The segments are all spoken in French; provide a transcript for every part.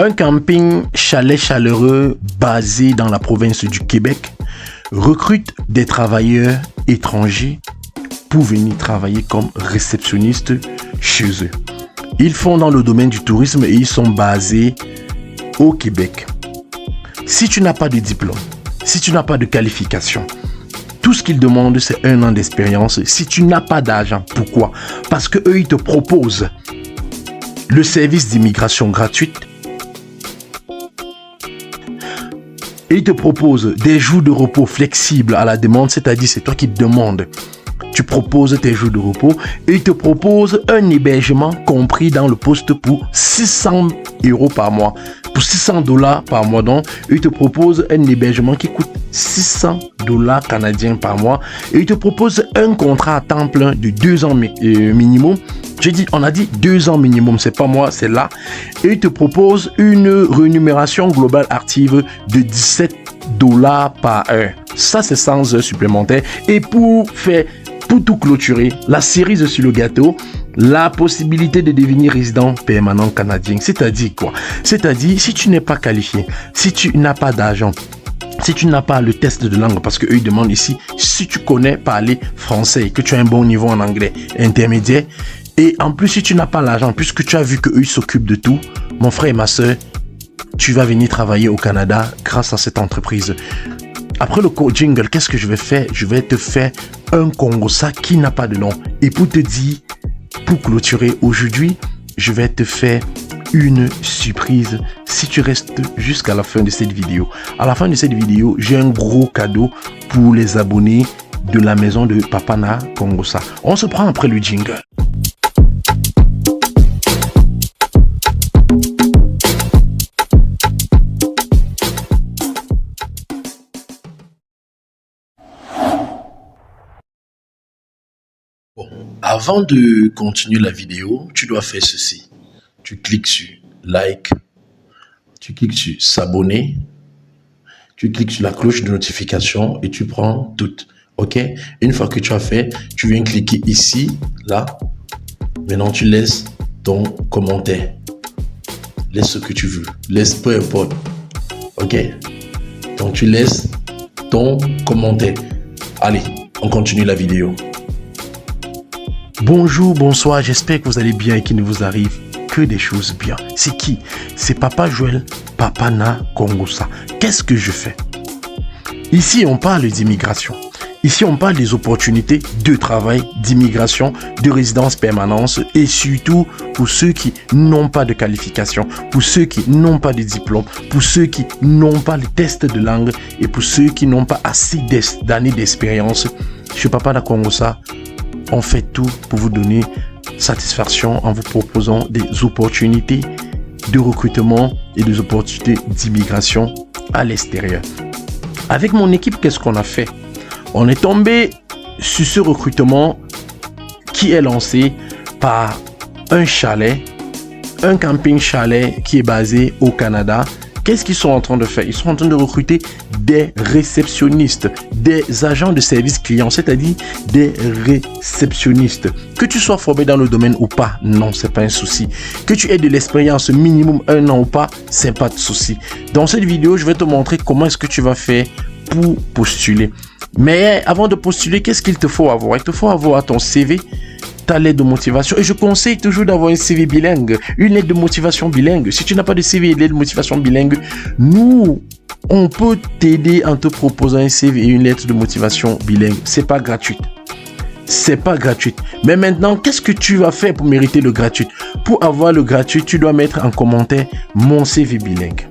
Un camping chalet chaleureux basé dans la province du Québec recrute des travailleurs étrangers pour venir travailler comme réceptionnistes chez eux. Ils font dans le domaine du tourisme et ils sont basés au Québec. Si tu n'as pas de diplôme, si tu n'as pas de qualification, tout ce qu'ils demandent, c'est 1 an d'expérience. Si tu n'as pas d'argent, pourquoi? Parce qu'eux, ils te proposent le service d'immigration gratuite. Et ils te proposent des jours de repos flexibles à la demande, c'est-à-dire c'est toi qui te demandes. Tu proposes tes jours de repos et ils te proposent un hébergement compris dans le poste pour 600 € par mois. Pour 600 $ par mois, donc, ils te proposent un hébergement qui coûte 600 $ canadiens par mois. Et ils te proposent un contrat à temps plein de 2 ans minimum. On a dit 2 ans minimum, c'est pas moi, c'est là. Et ils te proposent une rémunération globale active de 17 $ par heure. Ça, c'est 100 heures supplémentaires. Et pour tout clôturer, la cerise sur le gâteau, la possibilité de devenir résident permanent canadien. C'est-à-dire quoi? C'est-à-dire, si tu n'es pas qualifié, si tu n'as pas d'argent, si tu n'as pas le test de langue, parce qu'eux ils demandent ici, si tu connais parler français, que tu as un bon niveau en anglais intermédiaire, et en plus si tu n'as pas l'argent, puisque tu as vu qu'eux ils s'occupent de tout, mon frère et ma soeur, tu vas venir travailler au Canada grâce à cette entreprise. Après le jingle, qu'est-ce que je vais faire? Je vais te faire un Congossa qui n'a pas de nom. Et pour te dire, pour clôturer aujourd'hui, je vais te faire une surprise si tu restes jusqu'à la fin de cette vidéo. À la fin de cette vidéo, j'ai un gros cadeau pour les abonnés de la maison de Papa Na Congossa. On se prend après le jingle. Avant de continuer la vidéo, tu dois faire ceci. Tu cliques sur like, tu cliques sur s'abonner, tu cliques sur la cloche de notification et tu prends toutes. Ok? Une fois que tu as fait, tu viens cliquer ici, là. Maintenant, tu laisses ton commentaire. Laisse ce que tu veux. Laisse peu importe. Ok? Donc, tu laisses ton commentaire. Allez, on continue la vidéo. Bonjour, bonsoir, j'espère que vous allez bien et qu'il ne vous arrive que des choses bien. C'est qui? C'est Papa Joël, Papa Na Congossa. Qu'est-ce que je fais? Ici, on parle d'immigration. Ici, on parle des opportunités de travail, d'immigration, de résidence permanente et surtout pour ceux qui n'ont pas de qualification, pour ceux qui n'ont pas de diplôme, pour ceux qui n'ont pas le test de langue et pour ceux qui n'ont pas assez d'années d'expérience. Chez Papa Na Congossa, on fait tout pour vous donner satisfaction en vous proposant des opportunités de recrutement et des opportunités d'immigration à l'extérieur. Avec mon équipe, qu'est-ce qu'on a fait? On est tombé sur ce recrutement qui est lancé par un chalet, un camping chalet qui est basé au Canada. Qu'est-ce qu'ils sont en train de faire? Ils sont en train de recruter des réceptionnistes, des agents de service client, c'est-à-dire des réceptionnistes. Que tu sois formé dans le domaine ou pas, non, c'est pas un souci. Que tu aies de l'expérience minimum 1 an ou pas, c'est pas de souci. Dans cette vidéo, je vais te montrer comment est-ce que tu vas faire pour postuler. Mais avant de postuler, qu'est-ce qu'il te faut avoir? Il te faut avoir ton CV, ta lettre de motivation. Et je conseille toujours d'avoir un CV bilingue, une lettre de motivation bilingue. Si tu n'as pas de CV et de lettre de motivation bilingue, nous, on peut t'aider en te proposant un CV et une lettre de motivation bilingue. C'est pas gratuit. C'est pas gratuit. Mais maintenant, qu'est-ce que tu vas faire pour mériter le gratuit? Pour avoir le gratuit, tu dois mettre en commentaire mon CV bilingue.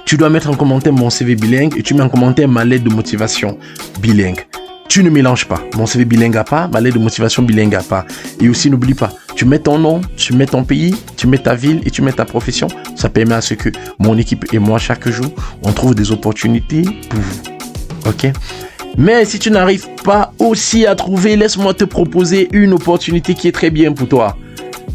Tu dois mettre en commentaire mon CV bilingue et tu mets en commentaire ma lettre de motivation bilingue. Tu ne mélanges pas. Mon CV bilingue à part, ma lettre de motivation bilingue à part. Et aussi, n'oublie pas, tu mets ton nom, tu mets ton pays, tu mets ta ville et tu mets ta profession. Ça permet à ce que mon équipe et moi, chaque jour, on trouve des opportunités pour vous. Ok? Mais si tu n'arrives pas aussi à trouver, laisse-moi te proposer une opportunité qui est très bien pour toi.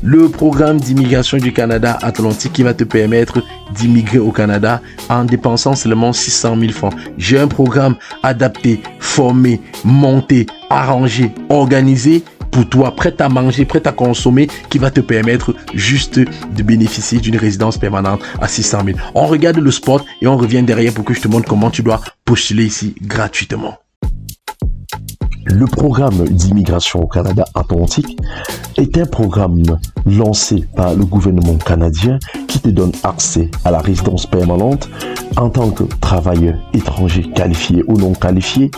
Le programme d'immigration du Canada Atlantique qui va te permettre d'immigrer au Canada en dépensant seulement 600 000 francs. J'ai un programme adapté, formé, monté, arrangé, organisé pour toi, prête à manger, prête à consommer, qui va te permettre juste de bénéficier d'une résidence permanente à 600 000. On regarde le spot et on revient derrière pour que je te montre comment tu dois postuler ici gratuitement. Le programme d'immigration au Canada Atlantique est un programme lancé par le gouvernement canadien qui te donne accès à la résidence permanente en tant que travailleur étranger qualifié ou non qualifié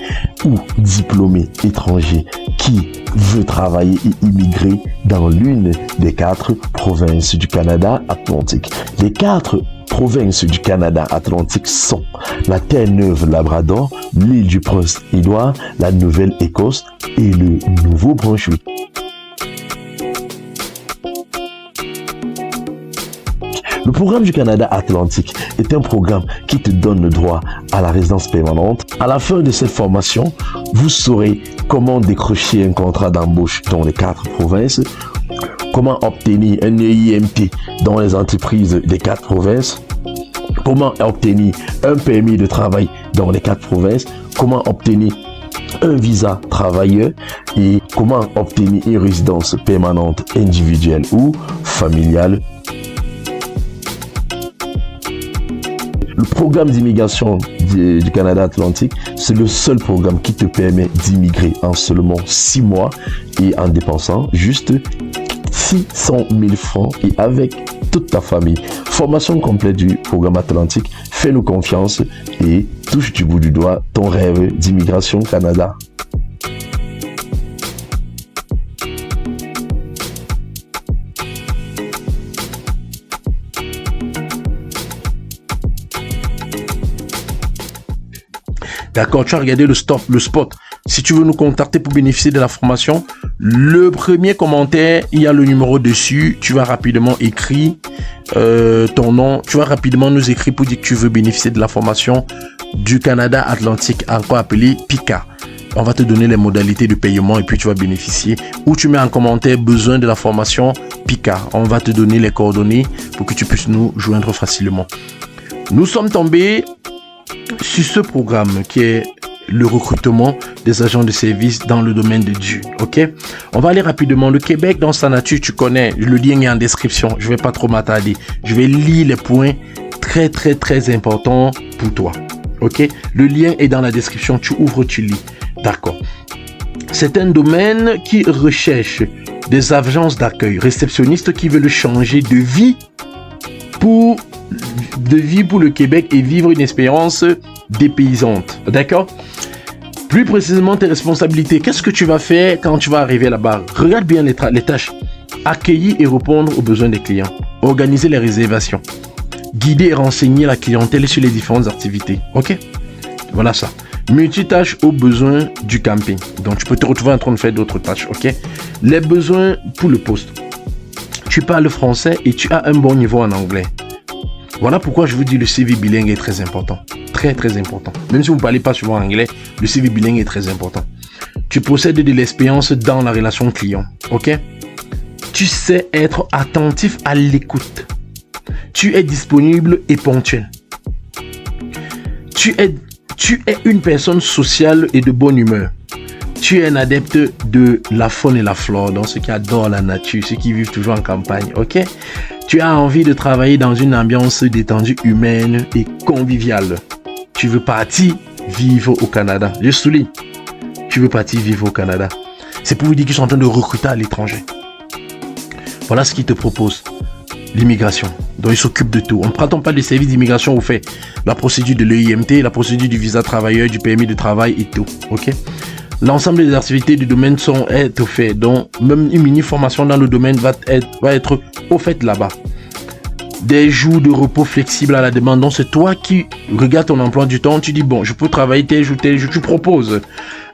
ou diplômé étranger qui veut travailler et immigrer dans l'une des 4 provinces du Canada Atlantique. Les 4 provinces du Canada Atlantique sont la Terre-Neuve-Labrador, l'île du Prince-Édouard, la Nouvelle-Écosse et le Nouveau-Brunswick. Le programme du Canada Atlantique est un programme qui te donne le droit à la résidence permanente. À la fin de cette formation, vous saurez comment décrocher un contrat d'embauche dans les 4 provinces, comment obtenir un EIMT dans les entreprises des 4 provinces, comment obtenir un permis de travail dans les 4 provinces, comment obtenir un visa travailleur et comment obtenir une résidence permanente individuelle ou familiale. Le programme d'immigration du Canada Atlantique, c'est le seul programme qui te permet d'immigrer en seulement 6 mois et en dépensant juste 600 000 francs et avec toute ta famille. Formation complète du programme Atlantique. Fais-nous confiance et touche du bout du doigt ton rêve d'immigration Canada. D'accord, tu as regardé le spot. Si tu veux nous contacter pour bénéficier de la formation, le premier commentaire, il y a le numéro dessus. Tu vas rapidement écrire ton nom. Tu vas rapidement nous écrire pour dire que tu veux bénéficier de la formation du Canada Atlantique, encore appelé PICA. On va te donner les modalités de paiement et puis tu vas bénéficier. Ou tu mets en commentaire besoin de la formation PICA. On va te donner les coordonnées pour que tu puisses nous joindre facilement. Nous sommes tombés sur ce programme qui est le recrutement des agents de service dans le domaine de Dieu. Ok, on va aller rapidement. Le Québec dans sa nature, tu connais, le lien est en description. Je vais pas trop m'attarder. Je vais lire les points très importants pour toi. Ok, le lien est dans la description. Tu ouvres, tu lis. D'accord. C'est un domaine qui recherche des agences d'accueil, réceptionnistes qui veulent changer de vie pour le Québec et vivre une expérience dépaysante. D'accord? Plus précisément, tes responsabilités. Qu'est-ce que tu vas faire quand tu vas arriver là-bas? Regarde bien les tâches. Accueillir et répondre aux besoins des clients. Organiser les réservations. Guider et renseigner la clientèle sur les différentes activités. Ok? Voilà ça. Multitâches aux besoins du camping. Donc, tu peux te retrouver en train de faire d'autres tâches. Ok? Les besoins pour le poste. Tu parles français et tu as un bon niveau en anglais. Voilà pourquoi je vous dis le CV bilingue est très important. Très important. Même si vous ne parlez pas souvent anglais, le CV bilingue est très important. Tu possèdes de l'expérience dans la relation client. Ok? Tu sais être attentif à l'écoute. Tu es disponible et ponctuel. Tu es une personne sociale et de bonne humeur. Tu es un adepte de la faune et la flore, donc ceux qui adorent la nature, ceux qui vivent toujours en campagne, ok? Tu as envie de travailler dans une ambiance détendue, humaine et conviviale. Tu veux partir vivre au Canada. Je souligne, tu veux partir vivre au Canada. C'est pour vous dire qu'ils sont en train de recruter à l'étranger. Voilà ce qu'ils te proposent. L'immigration. Donc, ils s'occupent de tout. On ne prend pas des services d'immigration au fait. La procédure de l'EIMT, la procédure du visa travailleur, du permis de travail et tout, ok? L'ensemble des activités du domaine sont faites. Donc, même une mini-formation dans le domaine va être offerte là-bas. Des jours de repos flexibles à la demande. Donc, c'est toi qui regardes ton emploi du temps. Tu dis, bon, je peux travailler tel jour. Tu proposes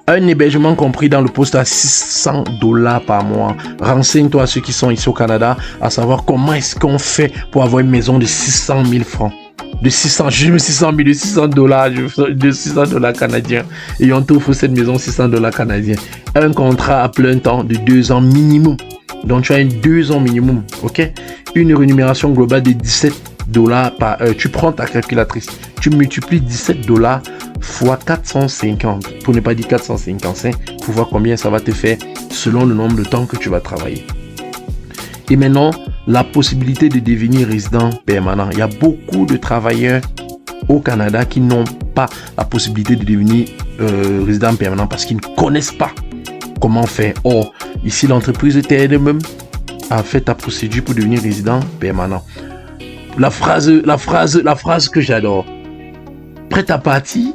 un hébergement compris dans le poste à $600 par mois. Renseigne-toi à ceux qui sont ici au Canada à savoir comment est-ce qu'on fait pour avoir une maison de 600 000 francs. De 600 $600 canadiens. Et on t'offre cette maison $600 canadiens. Un contrat à plein temps de 2 ans minimum. Donc tu as 2 ans minimum. Ok? Une rémunération globale de $17 par heure. Tu prends ta calculatrice. Tu multiplies $17 fois 450. Pour ne pas dire 455. Pour voir combien ça va te faire selon le nombre de temps que tu vas travailler. Et maintenant, la possibilité de devenir résident permanent. Il y a beaucoup de travailleurs au Canada qui n'ont pas la possibilité de devenir résident permanent parce qu'ils ne connaissent pas comment faire. Or, ici, l'entreprise TNMM a fait ta procédure pour devenir résident permanent. La phrase que j'adore. Prêt à partir?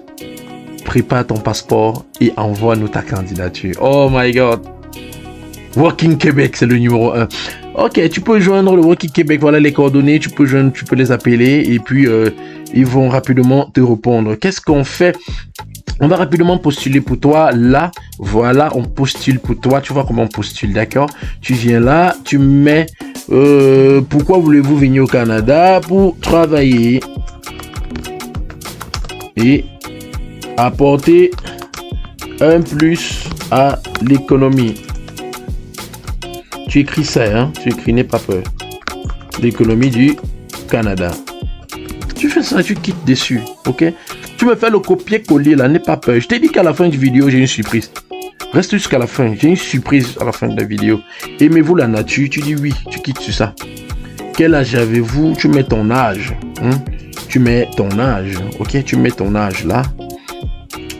Prépare ton passeport et envoie-nous ta candidature. Oh my God. Working Québec, c'est le numéro 1. Ok, tu peux joindre le Working Québec. Voilà les coordonnées. Tu peux les appeler et puis ils vont rapidement te répondre. Qu'est-ce qu'on fait? On va rapidement postuler pour toi. Là, voilà, on postule pour toi. Tu vois comment on postule, d'accord? Tu viens là, tu mets pourquoi voulez-vous venir au Canada? Pour travailler et apporter un plus à l'économie. Tu écris ça, hein? Tu écris, n'aie pas peur. L'économie du Canada. Tu fais ça, tu quittes dessus, ok? Tu me fais le copier-coller là, n'aie pas peur. Je t'ai dit qu'à la fin du vidéo, j'ai une surprise. Reste jusqu'à la fin, j'ai une surprise à la fin de la vidéo. Aimez-vous la nature? Tu dis oui, tu quittes sur ça. Quel âge avez-vous? Tu mets ton âge. Hein? Tu mets ton âge, ok? Tu mets ton âge là.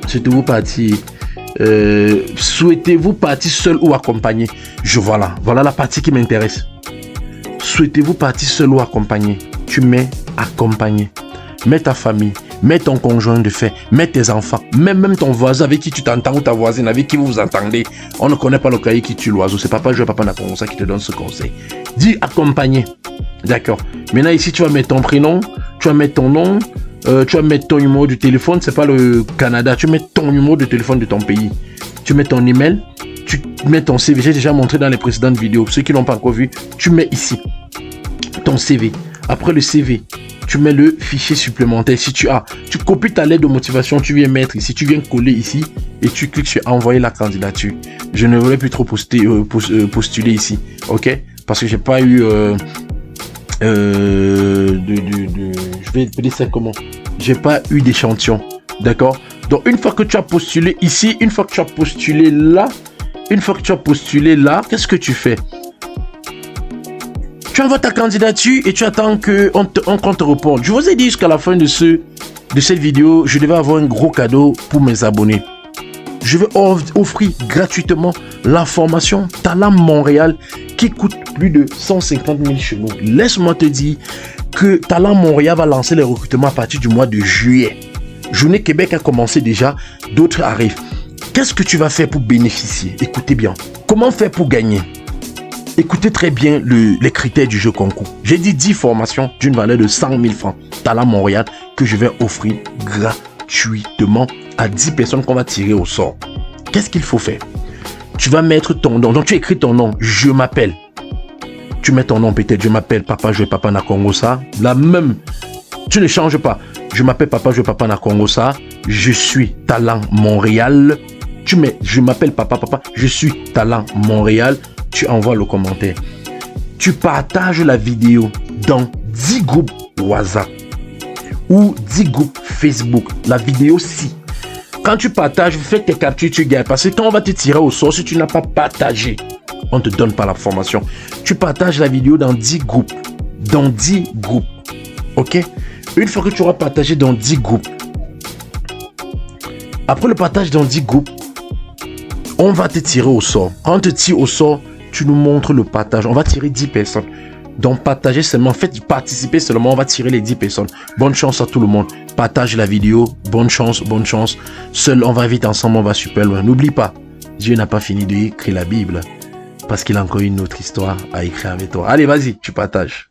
Souhaitez-vous partir souhaitez-vous partir seul ou accompagné? Voilà la partie qui m'intéresse. Souhaitez-vous partir seul ou accompagné? Tu mets accompagné. Mets ta famille, mets ton conjoint de fait, mets tes enfants, même ton voisin avec qui tu t'entends ou ta voisine avec qui vous vous entendez. On ne connaît pas le cahier qui tue l'oiseau. C'est Papa Joël Papa Nakongosa qui te donne ce conseil. Dis accompagné. D'accord. Maintenant ici tu vas mettre ton prénom, tu vas mettre ton nom. Tu vas mettre ton numéro de téléphone, c'est pas le Canada, tu mets ton numéro de téléphone de ton pays. Tu mets ton email, tu mets ton CV, j'ai déjà montré dans les précédentes vidéos. Ceux qui n'ont pas encore vu, tu mets ici ton CV. Après le CV, tu mets le fichier supplémentaire. Si tu copies ta lettre de motivation, tu viens mettre ici, tu viens coller ici et tu cliques sur envoyer la candidature. Je ne voulais plus trop postuler ici, ok? Parce que j'ai pas eu je vais appeler ça comment? J'ai pas eu d'échantillon, d'accord? Donc une fois que tu as postulé ici, une fois que tu as postulé là, qu'est-ce que tu fais? Tu envoies ta candidature et tu attends qu'on te réponde. Je vous ai dit jusqu'à la fin de cette vidéo, je devais avoir un gros cadeau pour mes abonnés. Je vais offrir gratuitement la formation Talent Montréal qui coûte plus de 150 000 chez nous. Laisse-moi te dire que Talent Montréal va lancer les recrutements à partir du mois de juillet. Journée Québec a commencé déjà, d'autres arrivent. Qu'est-ce que tu vas faire pour bénéficier? Écoutez bien. Comment faire pour gagner? Écoutez très bien les critères du jeu concours. J'ai dit 10 formations d'une valeur de 100 000 francs. Talent Montréal que je vais offrir gratuitement à 10 personnes qu'on va tirer au sort. Qu'est-ce qu'il faut faire? Tu vas mettre ton nom. Donc tu écris ton nom. Je m'appelle. Tu mets ton nom peut-être. Je m'appelle Papa Joël Papa Nakongosa. La même. Tu ne changes pas. Je m'appelle Papa Joël Papa Nakongosa. Je suis Talent Montréal. Tu mets je m'appelle Papa. Je suis Talent Montréal. Tu envoies le commentaire. Tu partages la vidéo dans 10 groupes WhatsApp ou 10 groupes Facebook. La vidéo si. Quand tu partages, fais tes captures, tu gagnes. Parce que quand on va te tirer au sort, si tu n'as pas partagé, on ne te donne pas la formation. Tu partages la vidéo dans 10 groupes. Dans 10 groupes. Ok? Une fois que tu auras partagé dans 10 groupes, après le partage dans 10 groupes, on va te tirer au sort. Quand on te tire au sort, tu nous montres le partage. On va tirer 10 personnes. Donc, partagez seulement. Faites participer seulement. On va tirer les 10 personnes. Bonne chance à tout le monde. Partage la vidéo. Bonne chance, bonne chance. Seul, on va vite ensemble. On va super loin. N'oublie pas, Dieu n'a pas fini d'écrire la Bible. Parce qu'il a encore une autre histoire à écrire avec toi. Allez, vas-y, tu partages.